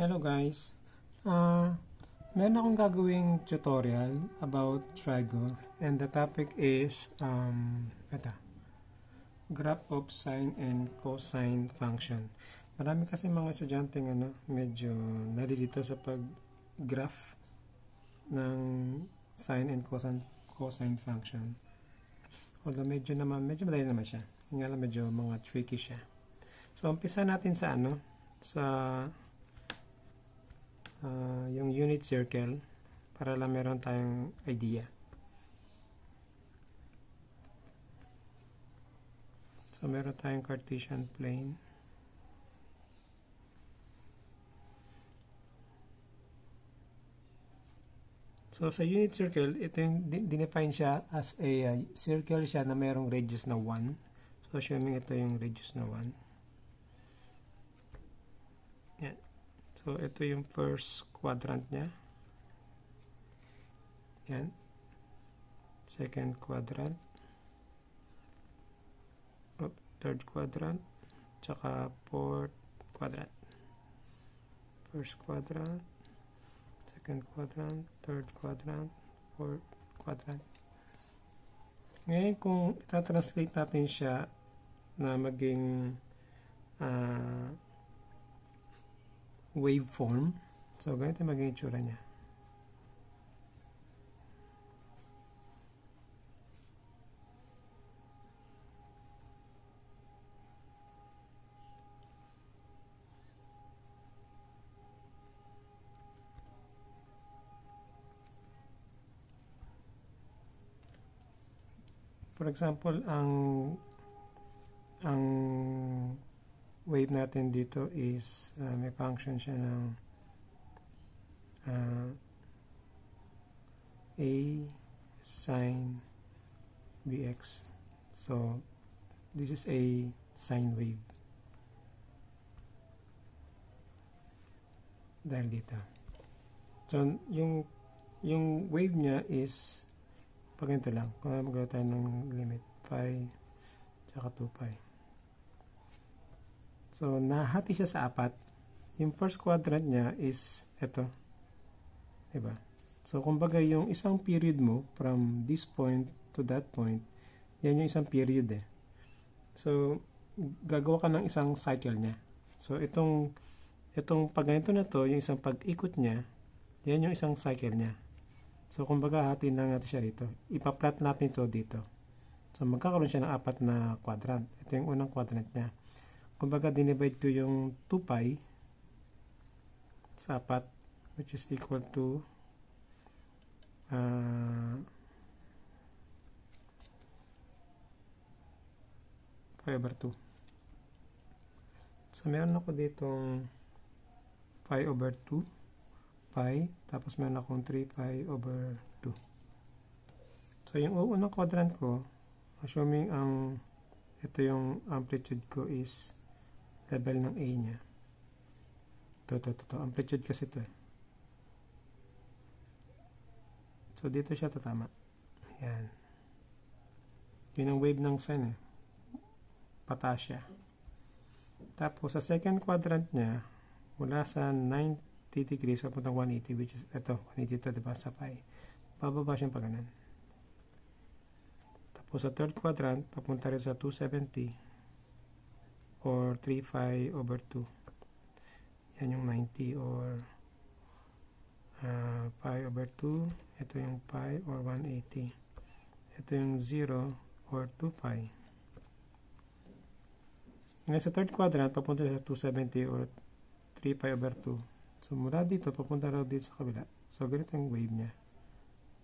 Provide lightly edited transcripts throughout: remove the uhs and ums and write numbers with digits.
Hello guys, meron akong gagawing tutorial about trigo and the topic is graph of sine and cosine function. Marami kasi mga estudyante medyo nalilito sa pag-graph ng sine and cosine function. Although medyo madali naman siya. Nga lang medyo mga tricky siya. So umpisa natin sa yung unit circle para lang meron tayong idea. So meron tayong Cartesian plane. So sa unit circle, ito yung dinefine siya as a circle siya na mayroong radius na 1. So assuming ito yung radius na 1. Yan. So, ito yung first quadrant niya. Yan. Second quadrant. Third quadrant. Tsaka fourth quadrant. First quadrant. Second quadrant. Third quadrant. Fourth quadrant. Ngayon, kung itatranslate natin siya na maging waveform. So, ganito magiging itsura niya. For example, ang wave natin dito is may function siya ng a sine bx. So this is a sine wave dahil dito. So yung wave niya is pag ganito lang, kung magawa tayo ng limit pi tsaka 2 pi. So, nahati siya sa 4. Yung first quadrant niya is ito. Diba? So, kumbaga yung isang period mo from this point to that point, yan yung isang period eh. So, gagawa ka ng isang cycle niya. So, itong pag ganito na to, yung isang pag-ikot niya, yan yung isang cycle niya. So, kumbaga hatiin lang natin siya dito. Ipa-plot natin ito dito. So, magkakaroon siya ng 4 na quadrant. Ito yung unang quadrant niya. Kumbaga, dinivide ko yung 2 pi sa 4, which is equal to pi over 2. So, meron ako ditong pi over 2 pi, tapos meron akong 3 pi over 2. So, yung unang quadrant ko, assuming ito yung amplitude ko is level ng A niya. Ito. Amplitude kasi ito. So, dito siya tatama. Yan. Yun ang wave ng sine eh. Pataas siya. Tapos, sa second quadrant niya, mula sa 90 degrees, papuntang 180, which is, ito, 180 ito, diba, sa pi. Bababa siyang paganan. Tapos, sa third quadrant, papunta rin sa 270 or 3 pi over 2. Yan yung 90 or pi over 2. Ito yung pi or 180. Ito yung 0 or 2 pi. Ngayon sa third quadrant, papunta sa 270 or 3 pi over 2. So mula dito, papunta raw dito sa kabila. So ganito yung wave niya.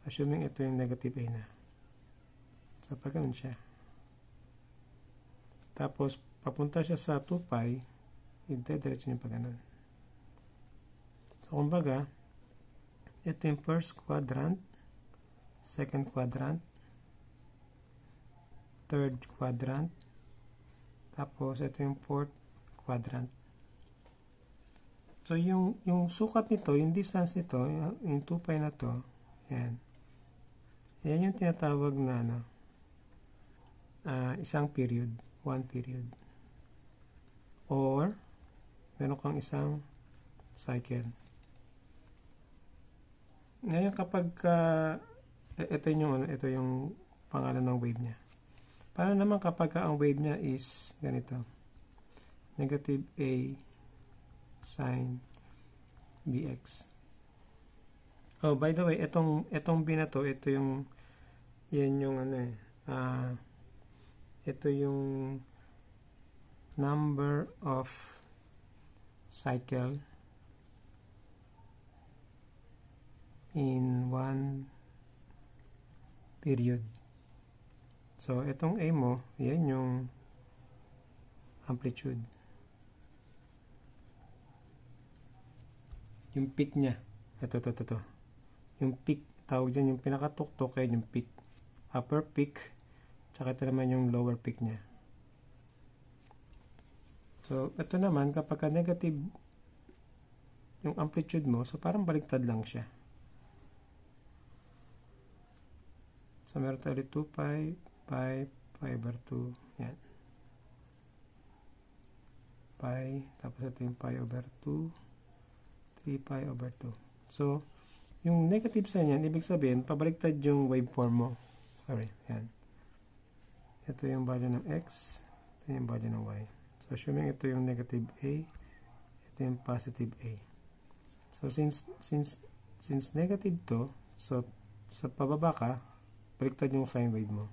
Assuming ito yung negative A na. So pag ganun siya. Tapos, papunta siya sa 2 pi, i-diretso niya pa ganun. So, kumbaga, ito yung first quadrant, second quadrant, third quadrant, tapos ito yung fourth quadrant. So, yung sukat nito, yung distance nito, yung 2 pi na to, yan. Yan yung tinatawag na isang period, one period. Or, meron kang isang cycle. Ngayon kapag ito yung pangalan ng wave niya. Paano naman kapag ang wave niya is ganito? Negative A sine bx. Oh, by the way, itong b na to, ito yung ito yung number of cycle in one period. So, itong A mo, yan yung amplitude. Yung peak niya. Ito. Yung peak, tawag dyan yung pinakatuktok, yan yung peak. Upper peak, tsaka ito naman yung lower peak niya. So, ito naman, kapag negative yung amplitude mo, so parang baliktad lang siya. So, meron tayo 2 pi, pi over 2, yan. Pi, tapos ito yung pi over 2, 3 pi over 2. So, yung negative sign yan, ibig sabihin, pabaliktad yung waveform mo. Sorry, yan. Ito yung value ng x, ito yung value ng y. So, assuming ito yung negative a, ito yung positive a. So, since negative to, so, sa pababa ka, baliktad yung sine wave mo.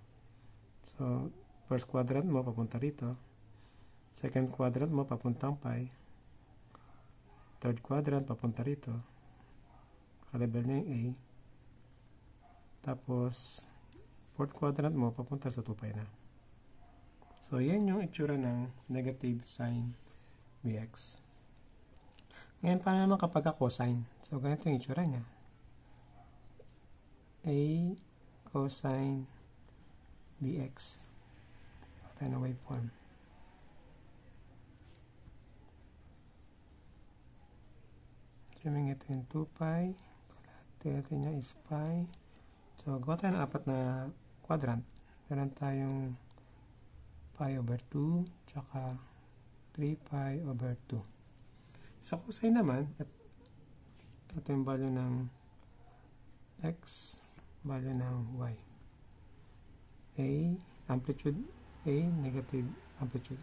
So, first quadrant mo, papunta rito. Second quadrant mo, papuntang pi. Third quadrant, papunta rito. Kalabel niya yung A. Tapos, fourth quadrant mo, papunta sa 2 pi na. So, yan yung itsura ng negative sine bx. Ngayon, paano naman kapag cosine? So, ganito yung itsura niya. A cosine bx. Ito na waveform. Assuming ito yung 2 pi. Kalahati niya is pi. So, gawa tayo ng 4 na quadrant. Meron tayong pi over 2, tsaka 3 pi over 2. Sa cosine naman, ito yung value ng x, value ng y. A, amplitude A, negative amplitude.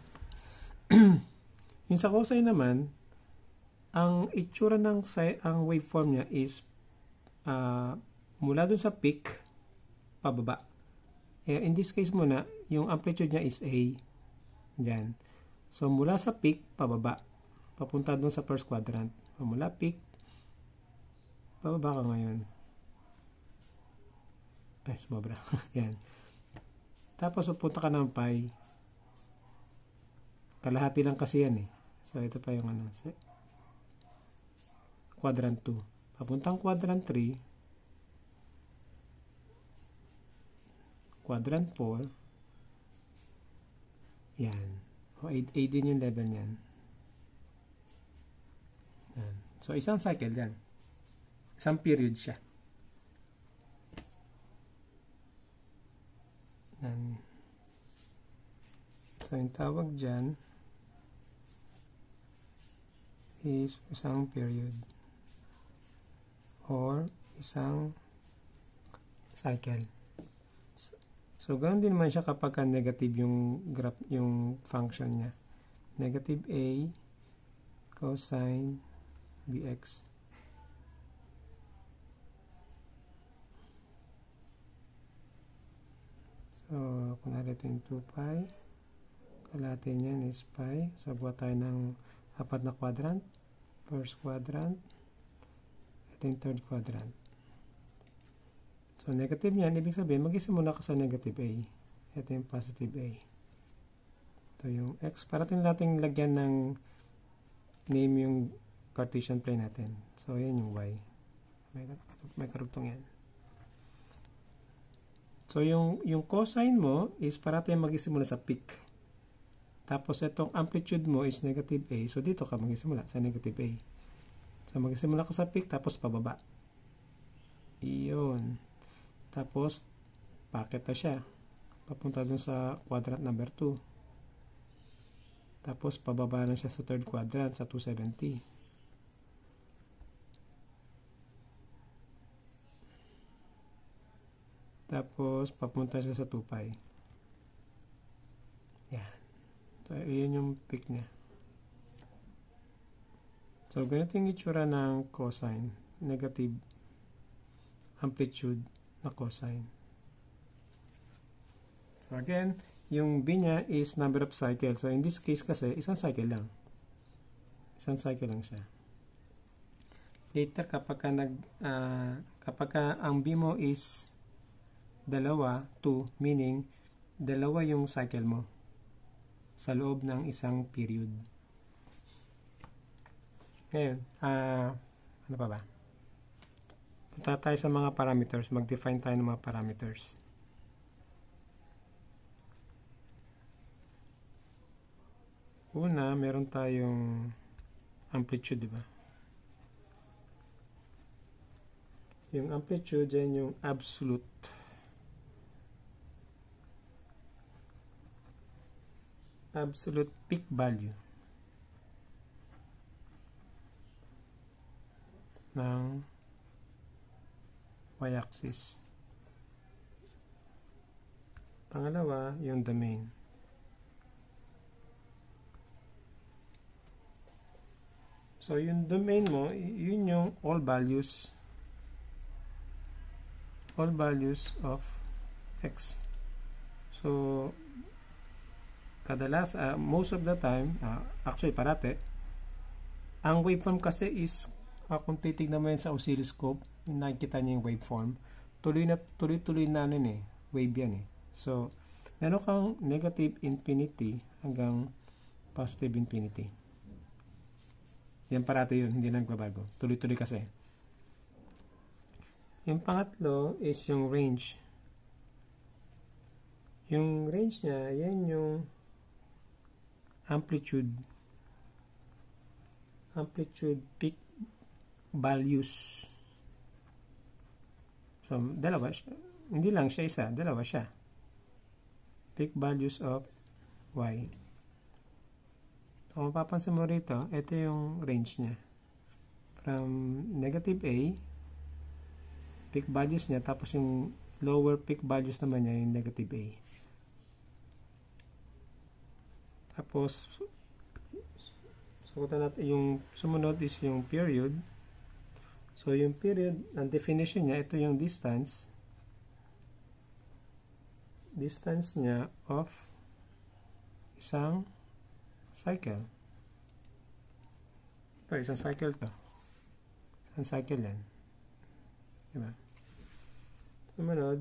Yung sa cosine naman, ang itsura ng ang waveform niya is mula dun sa peak, pababa. In this case muna, yung amplitude niya is A. Diyan. So, mula sa peak, pababa. Papunta dun sa first quadrant. So, mula peak, pababa ka ngayon. Ay, sumobra. Yan. Tapos, pupunta ka ng pi. Kalahati lang kasi yan eh. So, ito pa yung quadrant 2. Papuntang quadrant 3. Quadrant 4. Yan. O, A din yung level niyan. Yan. So, isang cycle yan. Isang period siya. Yan. So, yung tawag dyan is isang period or isang cycle. So, ganoon din naman siya kapag negative yung graph, yung function niya. Negative A cosine bx. So, kunwari ito yung 2 pi. Kalahati niyan is pi. So, buhat tayo ng 4 na quadrant. First quadrant. Ito yung third quadrant. So, negative niyan, ibig sabihin, mag-isimula ka sa negative A. Ito yung positive A. Ito yung X. Para natin lagyan ng name yung Cartesian plane natin. So, yan yung Y. May karugtong yan. So, yung cosine mo is parati mag-isimula sa peak. Tapos, itong amplitude mo is negative A. So, dito ka mag-isimula sa negative A. So, mag-isimula ka sa peak, tapos pababa. Iyon. Tapos, packet na siya. Papunta dun sa quadrant number 2. Tapos, pababa na siya sa third quadrant, sa 270. Tapos, papunta siya sa 2 pi. Yan. So, yun yung peak niya. So, ganito yung itsura ng cosine. Negative amplitude na cosine. So, again, yung B niya is number of cycles. So, in this case kasi, isang cycle lang. Isang cycle lang siya. Later, kapag ang B mo is dalawa, 2, meaning, dalawa yung cycle mo sa loob ng isang period. Ngayon, ano pa ba? Punta tayo sa mga parameters. Mag-define tayo ng mga parameters. Una, meron tayong amplitude, di ba? Yung amplitude, yan yung absolute peak value ng y-axis. Pangalawa, yung domain. So, yung domain mo, yun yung all values of x. So, kadalas, most of the time, actually parate, ang waveform kasi is, kung titignan mo yan sa oscilloscope, nakikita niyo yung waveform, tuloy-tuloy na wave yan eh. So, meron kang negative infinity hanggang positive infinity. Yan parate yun, hindi nagbabago. Tuloy-tuloy kasi. Yung pangatlo is yung range. Yung range niya, yan yung amplitude peak values. So, dalawa siya. Hindi lang siya isa, dalawa siya. Peak values of y. Kung mapapansin mo rito, ito yung range niya. From negative a, peak values niya, tapos yung lower peak values naman niya, yung negative a. Tapos, sagutan natin, yung sumunod is yung period. So, yung period, ang definition niya, ito yung distance niya of isang cycle. Ito, isang cycle to. Isang cycle yan. Diba? Sumunod,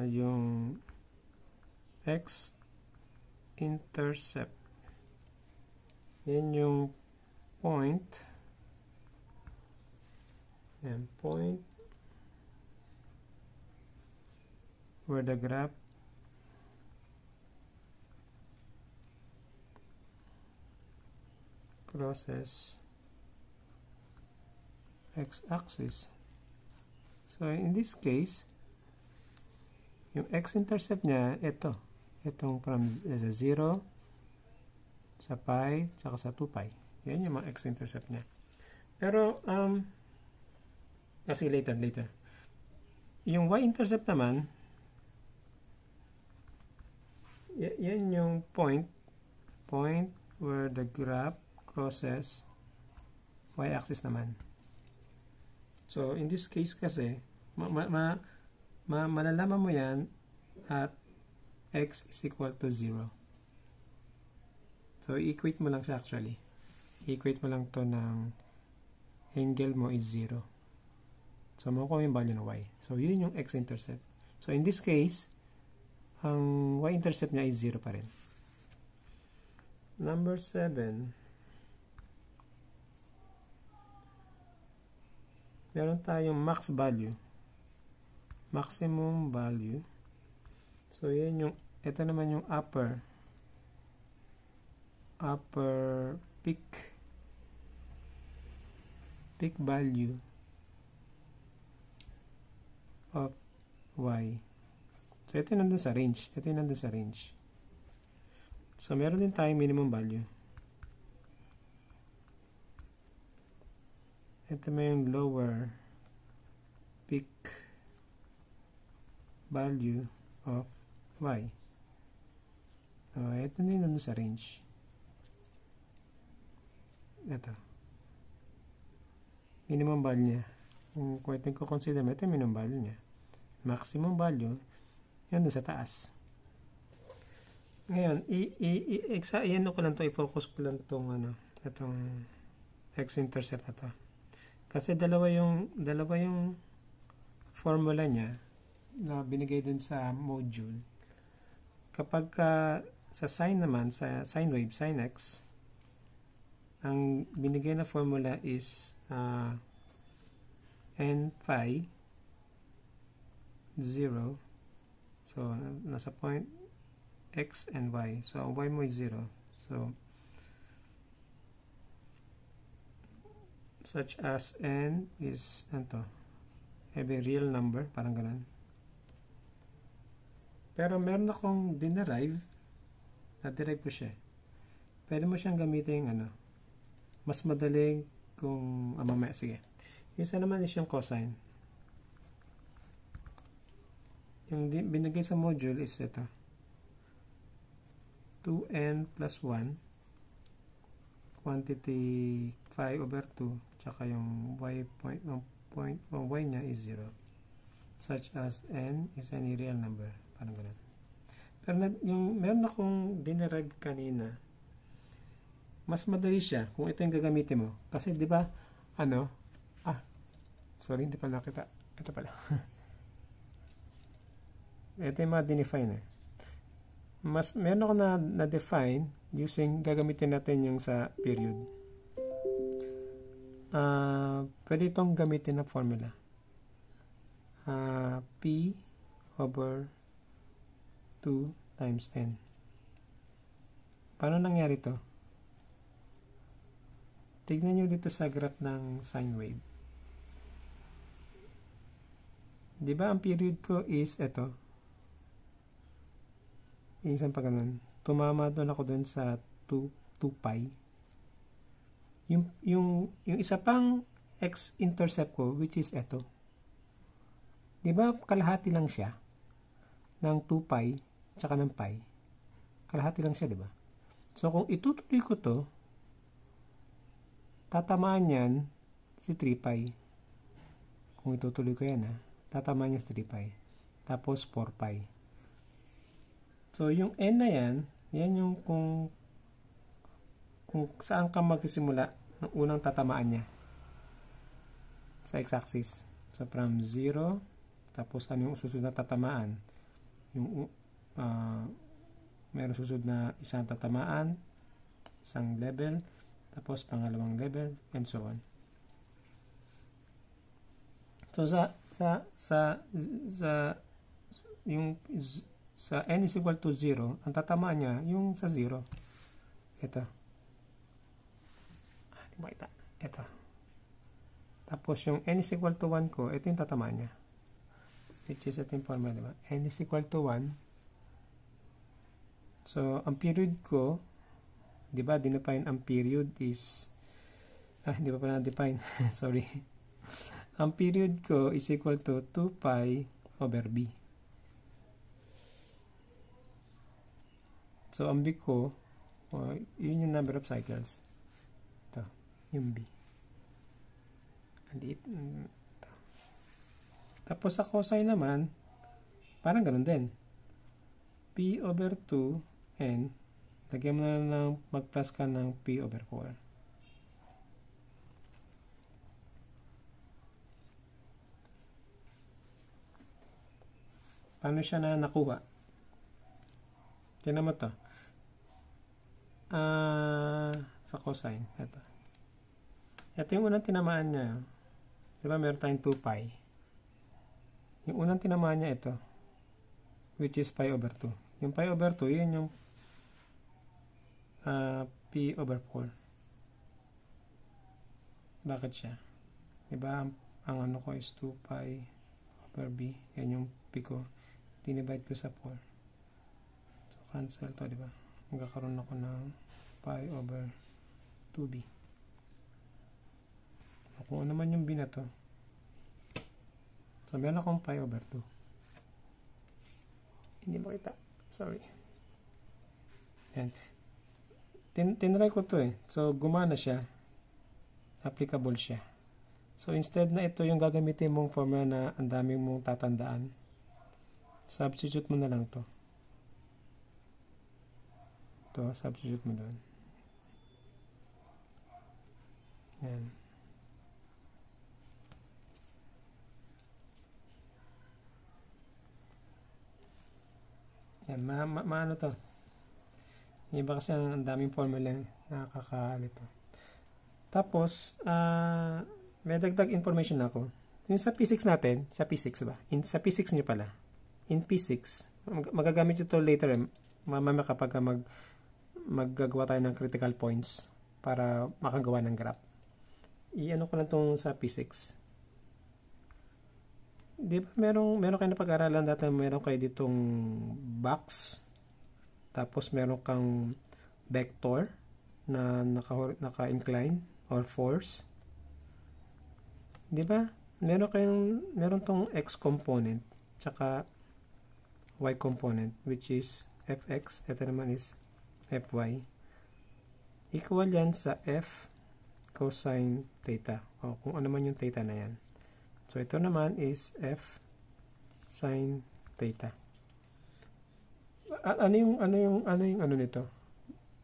yung x-intercept. Yan yung point. Yan, point where the graph crosses x-axis. So, in this case, yung x-intercept niya, itong from 0 sa pi, saka sa 2 pi. Yan yung mga x-intercept niya. Pero, kasi later. Yung y-intercept naman, yan yung point where the graph crosses y-axis naman. So, in this case kasi, malalaman mo yan at x is equal to 0. So, equate mo lang siya actually. Equate mo lang to ng angle mo is 0. So, makukuha yung value ng y. So, yun yung x-intercept. So, in this case, ang y-intercept niya is 0 pa rin. Number 7. Meron tayong max value. Maximum value. So, yan yung, ito naman yung upper peak value of y. So, ito yung nandun sa range. So, meron din tayong minimum value. Ito may yung lower peak value of y. Ito na yun sa range. Ito. Minimum value niya. Kung pwedeng ko consider mo, ito yung minimum value niya. Maximum value, yan doon sa taas. Ngayon, i-ano ko lang to, i-focus ko lang tong itong x-intercept na to. Kasi dalawa yung formula niya na binigay dun sa module. Kapag sa sine naman, sa sine wave, sine x, ang binigay na formula is n phi 0. So, nasa point x and y. So, ang y mo is 0. So, such as n is every real number, parang ganun. Pero meron akong dinerive, na-derive ko siya. Pwede mo siyang gamitin mas madaling kung mamaya. Sige. Isa naman is yung cosine. Yung binigay sa module is ito. 2n plus 1 quantity 5 over 2 tsaka yung y y niya is 0 such as n is any real number, parang ganun. Pero yung meron akong dinerive kanina, mas madali siya kung ito yung gagamitin mo kasi di ba sorry, hindi pala nakita, ito pala. Ito yung mga dinefine mas meron ako na define using, gagamitin natin yung sa period. Pwede itong gamitin na formula. P over 2 times n. Paano nangyari to? Tignan nyo dito sa graph ng sine wave. Diba ang period ko is ito? Isang pa ganun. Tumama doon ako doon sa 2 pi. Yung isa pang x-intercept ko, which is ito. Diba kalahati lang siya ng 2 pi tsaka ng pi? Kalahati lang siya, diba? So, kung itutuloy ko to, tatamaan yan si 3 pi. Kung itutuloy ko yan, tatamaan niya si 3 pi. Tapos 4 pi. So, yung n na yan yung kung saan ka magsisimula ng unang tatamaan niya sa x-axis. So, from 0, tapos ano yung susunod na tatamaan? Yung mayroon susunod na isang tatamaan, isang level, tapos pangalawang level, and so on. So, sa n is equal to 0, ang tatamaan niya, yung sa 0. Ito. Di ba ito? Ito. Tapos yung n is equal to 1 ko, ito yung tatamaan niya. Which is ito yung formula, di ba? N is equal to 1. So, ang period ko, di ba, dinefine ang period is, hindi pa pala na-define. Sorry. Ang period ko is equal to 2 pi over b. So, ang b ko, yun yung number of cycles. Ito, yung b. Tapos sa cosine naman, parang ganun din. P over 2n, lagyan mo na lang mag-plus ka ng p over 4. Paano siya na nakuha? Tingnan mo to. Sa cosine. Ito yung unang tinamaan niya. Diba meron tayong 2 pi. Yung unang tinamaan niya ito. Which is pi over 2. Yung pi over 2, yun yung p over 4. Bakit siya? Diba ang ano ko is 2 pi over b. Yan yung p ko. Dinivide ko sa 4. So, cancel to, diba? Magkakaroon ako ng pi over 2b. Kung ano naman yung b na to. So, meron akong pi over 2. Hindi makita. Sorry. Yan. Tinry ko to eh. So, gumana siya. Applicable siya. So, instead na ito yung gagamitin mong formula na ang dami mong tatandaan, substitute mo na lang to. Ito, substitute mo doon. Yan. Yan, maano to. Yung iba kasi ang daming formula nakakakalito. Tapos, may dagdag information ako. Yung sa P6 natin, sa P6 ba? Sa P6 nyo pala. In P6, magagamit ito later. Mamaya kapag maggagawa tayo ng critical points para makagawa ng graph. I-ano ko lang itong sa P6. Di ba meron kayo na pag-aralan dati, meron kayo ditong box, tapos meron kang vector na naka-incline or force. Di ba? Meron tong x component tsaka y component, which is fx, ito naman is fy. Equal yan sa f cosine theta, o kung ano man yung theta na yan. So, ito naman is f sin theta. Ano nito?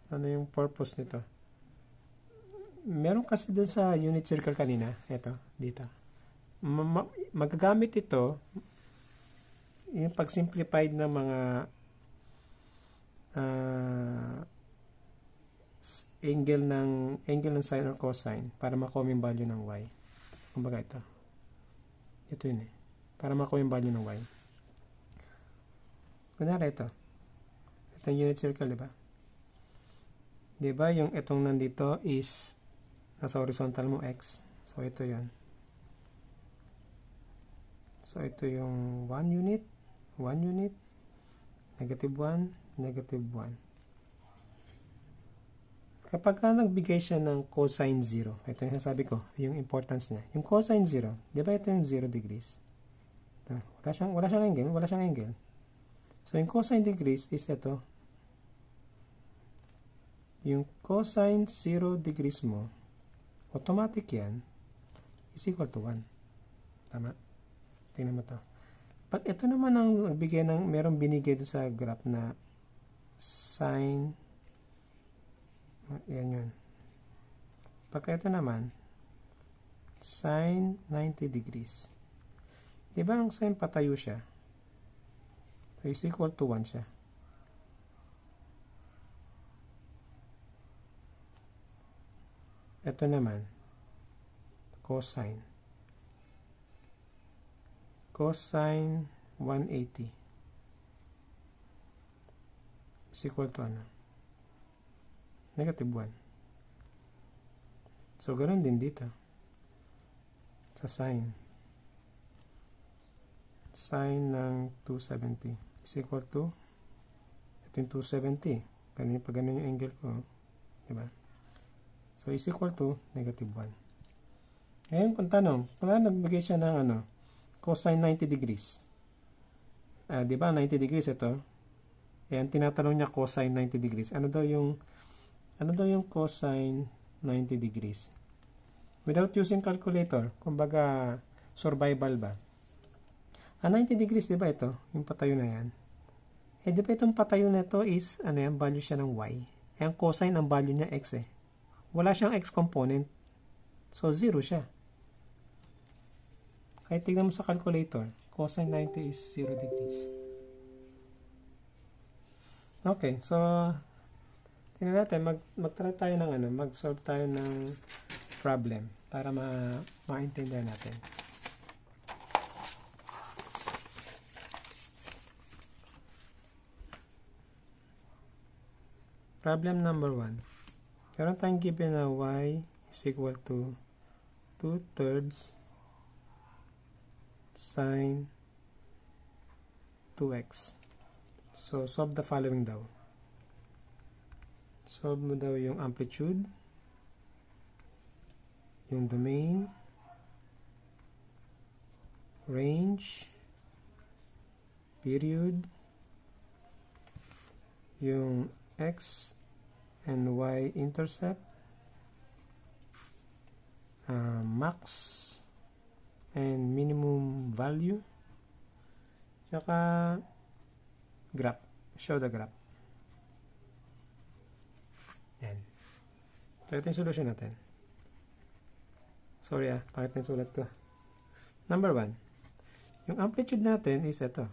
Ano yung purpose nito? Meron kasi dun sa unit circle kanina, ito, dito. Magagamit ito yung pag-simplified na mga angle ng sine or cosine para makuha yung value ng y. Kumbaga ito. Ito yun eh. Para makuha yung value ng y. Kunwari ito. Ito yung unit circle, diba? Diba yung itong nandito is nasa horizontal mo x. So, ito yun. So, ito yung 1 unit, negative 1, negative 1. Kapag nagbigay siya ng cosine 0, ito yung sasabi ko, yung importance niya. Yung cosine 0, di ba ito yung 0 degrees? Wala siyang angle. So, yung cosine degrees is ito. Yung cosine 0 degrees mo, automatic yan, is equal to 1. Tama? Tingnan mo to. Pag ito naman ang nagbigay ng, merong binigay doon sa graph na sine, yan yun. Pagka ito naman, sine 90 degrees. Diba ang sine patayo siya? So, is equal to 1 siya. Ito naman, cosine. Cosine 180 is equal to ano? Negative 1. So, ganoon din dito. Sa sine. Sine ng 270 is equal to ito yung 270. Ganun pag ganun yung angle ko. Diba? So, is equal to negative 1. Ngayon, kung tanong, kung nagbigay siya ng ano, cosine 90 degrees. Diba, 90 degrees ito. Ayan, tinatanong niya cosine 90 degrees. Ano daw yung cosine 90 degrees? Without using calculator, kumbaga survival ba? 90 degrees, di ba ito? Yung patayo na yan. Di ba itong patayo na ito is, ano yan, value siya ng y. Ang cosine, ang value niya x eh. Wala siyang x component. So, 0 siya. Kaya tignan mo sa calculator, cosine 90 is 0 degrees. Okay, so, tingnan natin, mag-try tayo ng ano, mag-solve tayo ng problem para maintindihan natin. Problem number 1. Meron tayong given na y is equal to 2/3 sine 2x. So, solve the following daw. Solve mo daw yung amplitude, yung domain, range, period, yung x and y intercept, max and minimum value, tsaka graph, show the graph. Yan. So, ito yung solution natin. Sorry pangit na sulat ko. Number 1. Yung amplitude natin is ito.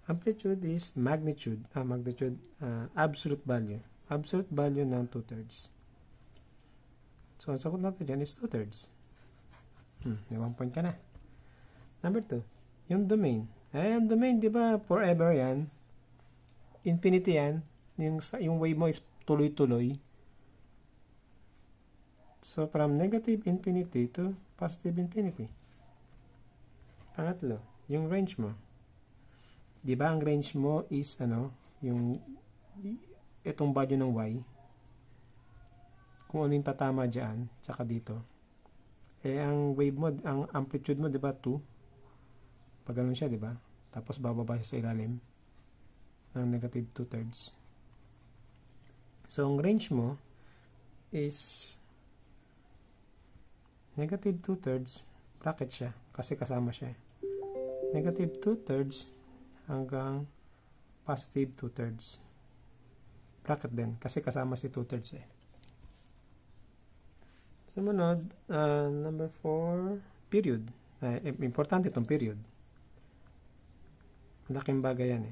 Amplitude is magnitude, absolute value. Absolute value ng 2/3. So, ang sagot natin dyan is 2/3. May 1 point ka na. Number 2. Yung domain. Ang domain, di ba, forever yan. Infinity yan. Yung wave mo is tuloy-tuloy. So, from negative infinity to positive infinity. Pangatlo, yung range mo. Di ba ang range mo is yung itong value ng y. Kung ano yung tatama dyan, tsaka dito. Ang wave mo, ang amplitude mo, di ba 2? Pag ganun siya, di ba? Tapos bababa siya sa ilalim ng negative 2/3. So, ang range mo is negative 2/3 bracket siya kasi kasama siya. Negative 2/3 hanggang positive 2/3 bracket din kasi kasama si 2/3 Sumunod, number 4, period. Importante itong period. Malaking bagay yan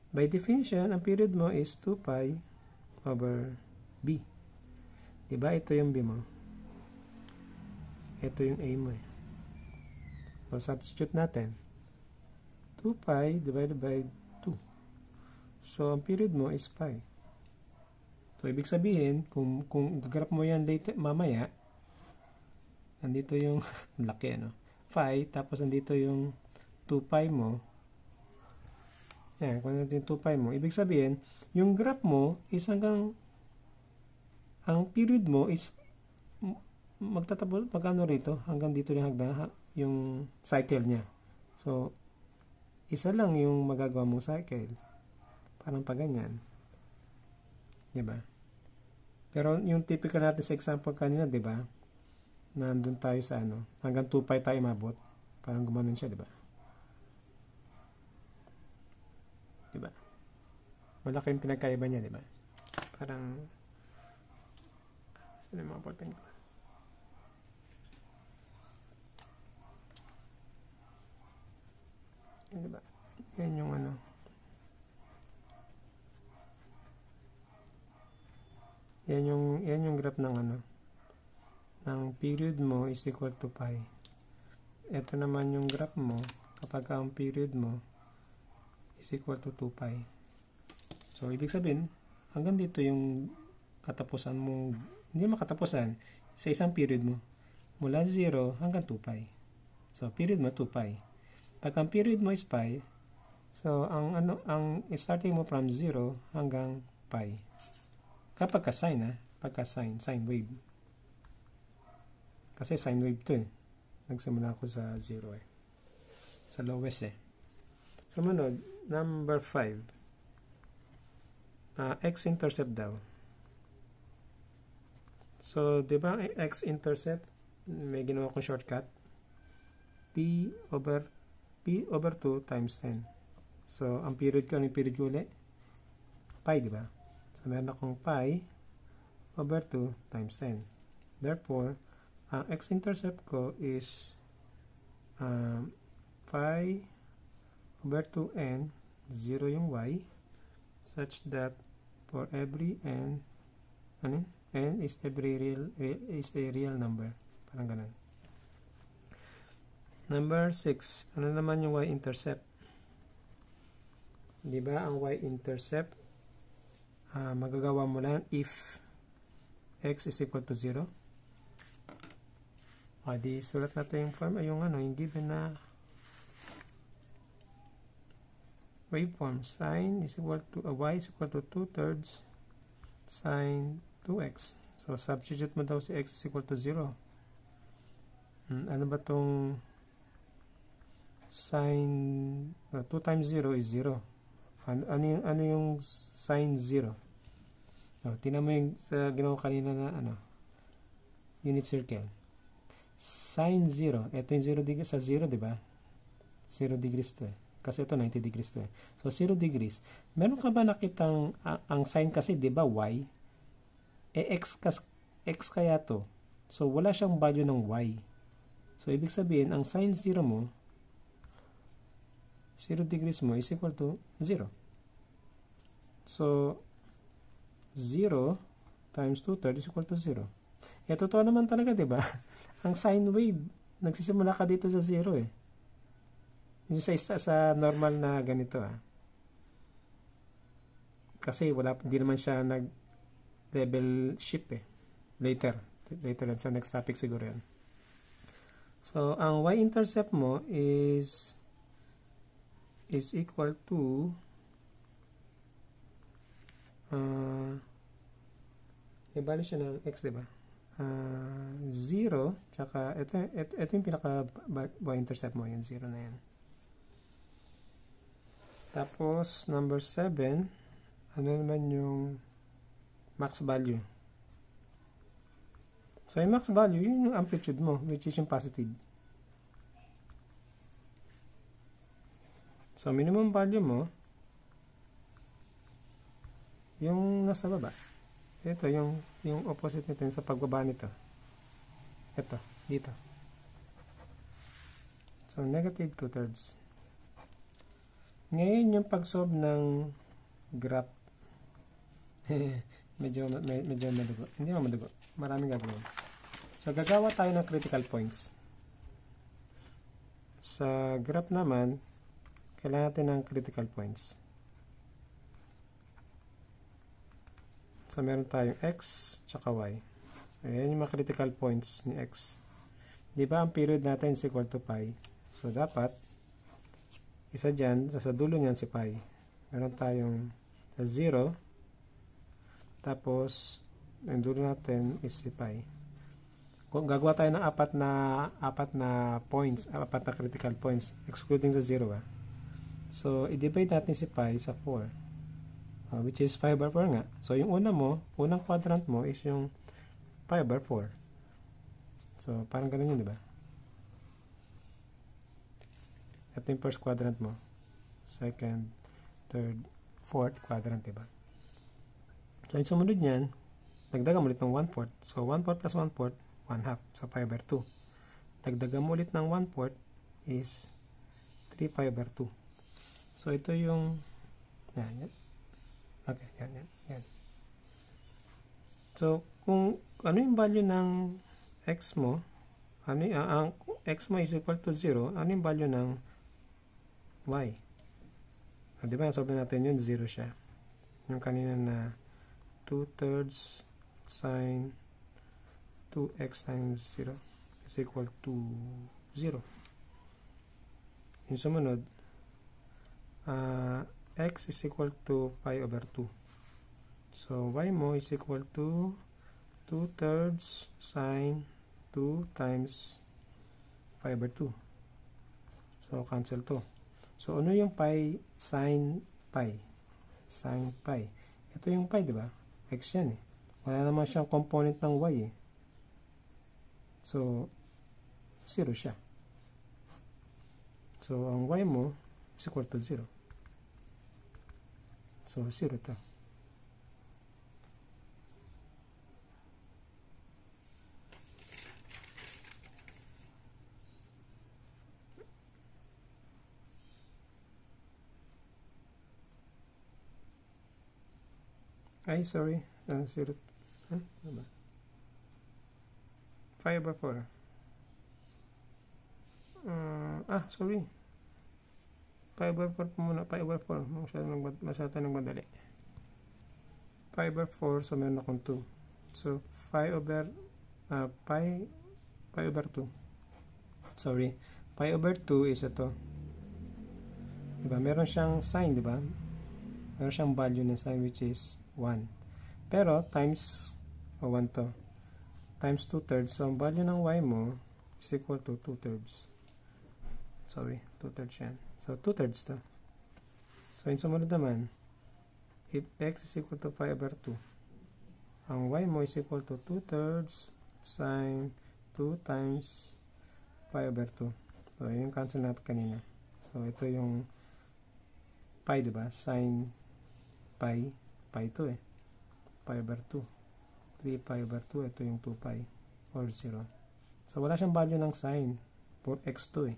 By definition, ang period mo is 2 pi over b. Diba? Ito yung b mo. Ito yung a mo So, substitute natin. 2 pi divided by 2. So, ang period mo is pi. So, ibig sabihin, kung gagrap mo yan later, mamaya, nandito yung, laki pi, tapos nandito yung 2 pi mo. Yan, kung nandito yung 2 pi mo, ibig sabihin, yung graph mo is hanggang, ang period mo is, magtatapos, magkano rito, hanggang dito yung cycle niya. So, isa lang yung magagawa mong cycle. Parang pa ganyan. Diba? Pero yung typical natin sa example kanina, diba? Nandun tayo sa hanggang 2 pi tayo mabot. Parang gumanon siya, diba? Diba? Malaki yung pinagkaiba niya, diba? Parang, saan yung mga ballpen ko? Diba? Yan yung yan yung graph ng ng period mo is equal to pi. Ito naman yung graph mo kapag ang period mo is equal to 2 pi. So, ibig sabihin, hanggang dito yung katapusan mo, hindi makatapusan sa isang period mo. Mula 0 hanggang 2 pi. So, period mo 2 pi. Pag ang period mo is pi, so, ang starting mo from 0 hanggang pi. Kapag ka-sine, pagka-sine wave. Kasi sine wave to Nagsimula ako sa 0 Sa lowest Sumunod, number 5. X-intercept daw. So, di ba x-intercept, may ginawa kong shortcut. P over 2 times n. So, ang period ko, anong period ko ulit? Pi, di ba? So, meron akong pi over 2 times n. Therefore, ang x-intercept ko is pi over 2n, 0 yung y, such that for every n, n is a real number. Parang ganun. Number 6. Ano naman yung y-intercept? Di ba ang y-intercept, magagawa mo lang if x is equal to 0. Di sulat natin yung form, yung given na waveform. Sine is equal to, y is equal to 2/3 sine 2x. So, substitute mo daw si x is equal to 0. Ano ba tong sine, 2 times 0 is 0. Ano yung sine 0? Tingnan mo yung sa ginawa kanina na unit circle. Sine 0. Ito yung 0 degrees sa 0, di ba? 0 degrees to eh. Kasi ito 90 degrees to eh. So 0 degrees. Meron ka ba nakitang ang sine kasi, di ba, y? X kaya to. So wala siyang value ng y. So ibig sabihin, ang sine 0 mo, 0 degrees mo is equal to 0. So 0 times 2/3 is equal to 0. Totoo naman talaga, di ba? Ang sine wave, nagsisimula ka dito sa 0 eh. Yung sa normal na ganito Kasi hindi naman siya nag-level shift eh. Later sa next topic siguro yan. So, ang y-intercept mo is equal to ibali siya ng x, diba? 0, tsaka ito yung pinaka y-intercept mo, yung 0 na yan. Tapos, number 7, ano naman yung max value? So, yung max value, yun yung amplitude mo, which is yung positive. So, minimum value mo, yung nasa baba. Ito, yung opposite nito, yung sa pagbaba nito. Ito, dito. So, negative 2/3. Ngayon, yung pag-solve ng graph, medyo madugo. Hindi mo madugo. Maraming gagawin. So, gagawa tayo ng critical points. Sa graph naman, kailangan natin ng critical points. So, meron tayong x tsaka y. Ayan yung mga critical points ni x. Di ba ang period natin is equal to pi? So, dapat isa dyan, sa dulo niyan si pi. Meron tayong 0. Tapos, ang dulo natin is si pi. Kung gagawa tayo ng apat na points, apat na critical points, excluding sa 0 So, i-divide natin si pi sa 4. Which is 5/4 nga. So, yung unang quadrant mo is yung 5/4. So, parang ganun yun, di ba? Ito yung first quadrant mo. Second, third, fourth quadrant, di ba? So, yung sumunod niyan, dagdagan mo ulit ng 1/4. So, 1/4 plus 1/4, 1/2. So, 5/2. Dagdagan mo ulit ng 1/4 is 3/2. So, ito yung yan. Okay, yan. So, kung ano yung value ng x mo, ang x mo is equal to 0, ano yung value ng y? Di ba, solve natin yun, 0 siya. Yung kanina na 2/3 sine 2x times 0 is equal to 0. Yung sumunod, x is equal to 5/2. So, y mo is equal to 2/3 sine 2 times 5/2. So, cancel to. So, ano yung pi? Sine pi. Sine pi. Ito yung pi, di ba? X yan eh. Wala naman siyang component ng y eh. So, 0 siya. So, ang y mo is equal to 0. So, 0 to. Ay, sorry. 0. Huh? 5/4. Sorry. 5/4 muna. 5/4. Masyado nagmadali. 5/4. So, meron akong 2. So, 5/2. Sorry. 5/2 is ito. Diba? Meron siyang sign, diba? Meron siyang value na sign which is 1. Pero, times 1 to. Times 2/3. So, ang value ng y mo is equal to 2/3. Sorry. 2/3 yan. So, 2/3 to. So, yung sumunod naman, if x is equal to pi over 2, ang y mo is equal to 2/3 sine 2 times pi over 2. So, yung cancel natin kanina. So, ito yung pi, diba? Sine pi, pi 2 eh. Pi over 2. 3 pi over 2, ito yung 2 pi or 0. So, wala siyang value ng sine for x2 eh.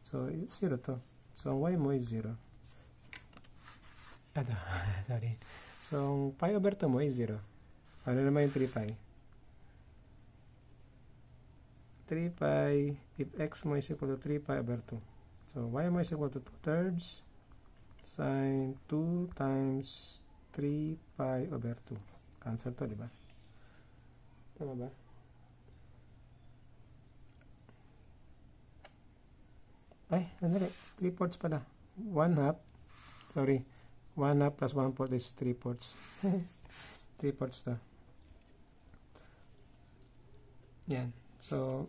So, 0 to. So, ang y mo is 0. Sorry. So, ang pi over 2 mo is 0. Ano naman yung 3 pi? 3 pi, if x mo is equal to 3 pi over 2. So, y mo is equal to 2/3 sine 2 times 3 pi over 2. Cancel to, diba? Tama ba? Ay, nandali. 3/4 pala. 1/2. Sorry. 1/2 plus 1/4 is 3/4. 3/4 to. Yan. So,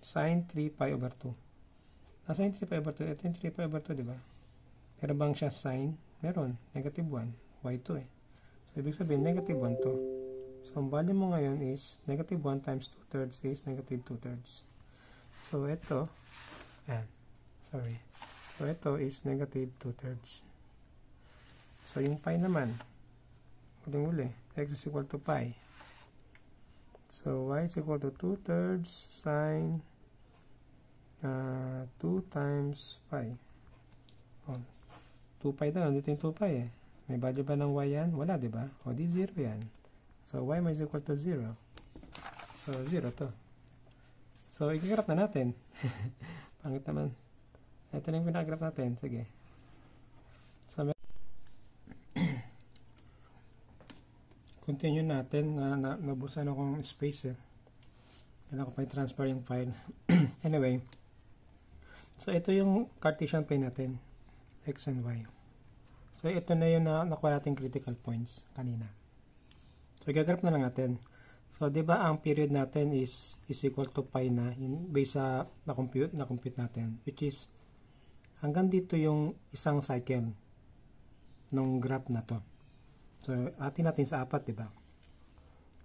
sine 3 pi over 2. Sine 3 pi over 2. Ito yung 3 pi over 2, diba? Meron bang siya sine? Meron. Negative 1. Y2 eh. So, ibig sabihin, negative 1 to. So, ang value mo ngayon is negative 1 times 2/3 is negative 2/3. So, ito, So, ito is negative 2/3. So, yung pi naman, uling-uli, x is equal to pi. So, y is equal to 2/3 sine 2 times pi. Oh, 2 pi daw. Dito yung 2 pi eh. May value ba ng y yan? Wala, diba? O, di 0 yan. So, y is equal to 0. So, 0 to. So, i-graph na natin. Pangit naman. Ito na yung pinagraph natin. Sige. So, continue natin. Nabusan akong space eh. Kailangan ko pa i-transfer yung file. Anyway. So, ito yung Cartesian plane natin. X and Y. So, ito na yung nakuha natin critical points kanina. So, i-graph na lang natin. So, di ba ang period natin is equal to pi na based sa na-compute natin. Which is, hanggang dito yung isang cycle ng graph na to. So, atin natin sa 4, diba?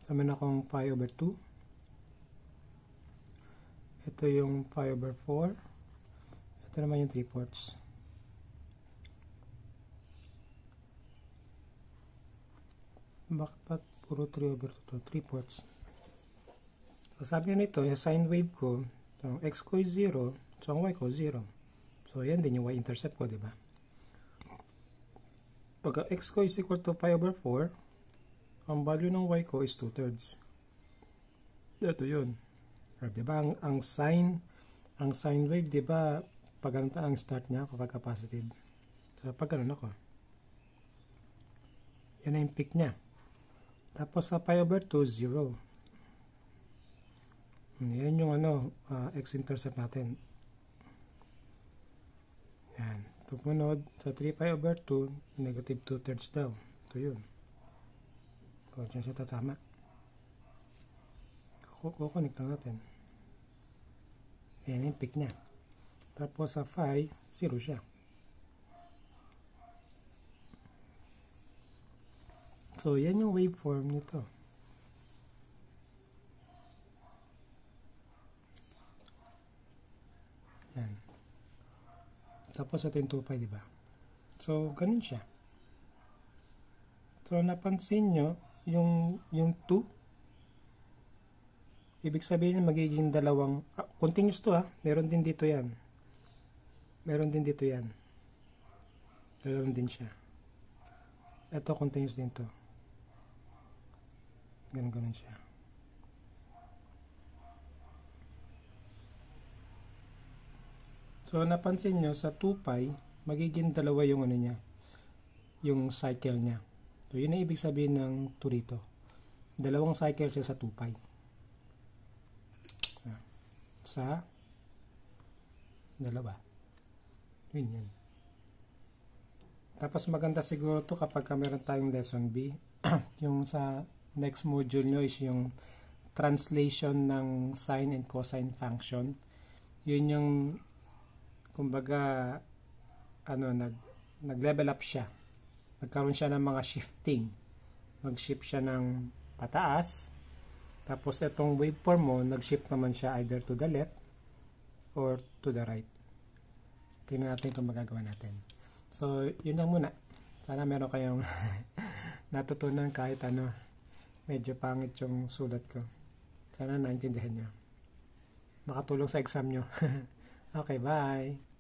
So, meron akong pi over 2. Ito yung pi over 4. Ito naman yung 3/4. Bakit ba puro 3 over 2? 3/4. So, sabi nito, yung sine wave ko, so, x ko is 0, so ang y ko 0. So, yan din yung y-intercept ko, diba? Pagka x ko is equal to pi over 4, ang value ng y ko is 2/3. Ito yun. Diba? Ang sine wave, diba, pag ganito ang start niya kapag positive. So, pag ganun ako. Yan na yung peak niya. Tapos sa pi over 2, 0. Yan yung x-intercept natin. Yan. Tumunod sa 3 pi over 2, negative 2/3 daw. Ito yun. So, dyan siya tatama. Kukonik lang natin. Yan yung peak niya. Tapos sa phi, 0 siya. So, yan yung waveform nito. Yan. Tapos ito yung 2 pi, diba? So, ganun siya. So, napansin nyo, yung 2, ibig sabihin magiging dalawang, continuous to meron din dito yan. Meron din dito yan. Meron din siya. Ito, continuous din to. Ganun siya. So, napansin nyo, sa 2 pi, magiging dalawa yung niya, yung cycle niya. So, yun ang ibig sabihin ng 2 dito. Dalawang cycle siya sa 2 pi. Sa dalawa. Yun. Tapos, maganda siguro to kapag meron tayong lesson B. Yung sa next module nyo is yung translation ng sine and cosine function. Yun yung kumbaga nag-level up siya. Nagkaroon siya ng mga shifting. Mag-shift siya ng pataas. Tapos itong waveform mo, nag-shift naman siya either to the left or to the right. Tingnan natin kung magagawa natin. So, yun lang muna. Sana meron kayong natutunan kahit ano. Medyo pangit yung sulat ko. Sana naintindihan nyo. Makatulong sa exam nyo. Okay, bye!